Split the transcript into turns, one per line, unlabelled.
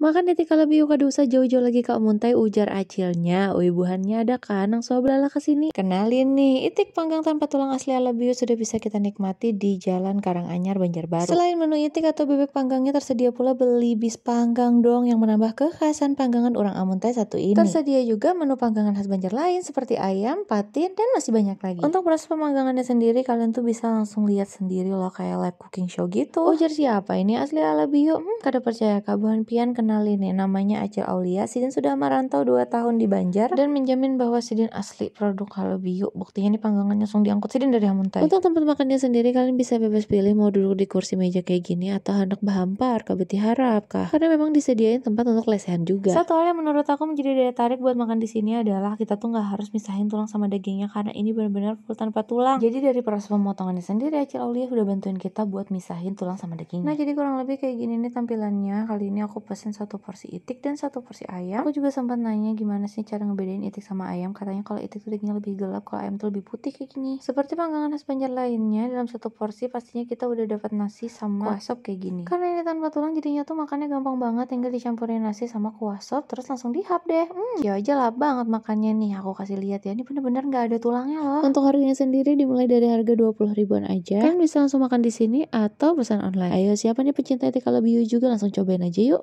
Makan itik kalabiu kada usah jauh-jauh lagi Kak Muntai, ujar acilnya. Wibuhannya ada kan, nang soblala kesini. Kenalin nih, itik panggang tanpa tulang asli Alabiu sudah bisa kita nikmati di Jalan Karanganyar, Banjarbaru. Selain menu itik atau bebek panggangnya, tersedia pula beli bis panggang dong yang menambah kekhasan panggangan orang Amuntai satu ini. Tersedia juga menu panggangan khas Banjar lain seperti ayam, patin, dan masih banyak lagi. Untuk proses pemanggangannya sendiri, kalian tuh bisa langsung lihat sendiri loh, kayak live cooking show gitu. Ujar siapa ini asli Alabiu? Kada percaya Kak, buhan pian kenalin nih, namanya Acil Aulia. Sidin sudah merantau 2 tahun di Banjar dan menjamin bahwa Sidin asli produk Alabiu. Buktinya nih panggangannya langsung diangkut Sidin dari Amuntai. Untuk tempat makannya sendiri, kalian bisa bebas pilih mau duduk di kursi meja kayak gini atau hendak bahampar kah beti harap kah, karena memang disediain tempat untuk lesehan juga. Satu hal yang menurut aku menjadi daya tarik buat makan di sini adalah kita tuh nggak harus misahin tulang sama dagingnya, karena ini benar-benar full tanpa tulang. Jadi dari proses pemotongannya sendiri, Acil Aulia sudah bantuin kita buat misahin tulang sama dagingnya. Nah, jadi kurang lebih kayak gini nih tampilannya. Kali ini aku pesen 1 porsi itik dan 1 porsi ayam. Aku juga sempat nanya gimana sih cara ngebedain itik sama ayam. Katanya kalau itik tuh dagingnya lebih gelap, kalau ayam tuh lebih putih kayak gini. Seperti panggangan khas Banjar lainnya, dalam 1 porsi pastinya kita udah dapat nasi sama kuah sop kayak gini. Karena ini tanpa tulang, jadinya tuh makannya gampang banget, tinggal dicampurin nasi sama kuah sop terus langsung dihap deh. Ya aja lah banget makannya nih. Aku kasih lihat ya, ini bener-bener nggak ada tulangnya loh. Untuk harganya sendiri dimulai dari harga 20 ribuan aja. Kalian bisa langsung makan di sini atau pesan online. Ayo, siapa nih pecinta itik Alabiu juga, langsung cobain aja yuk.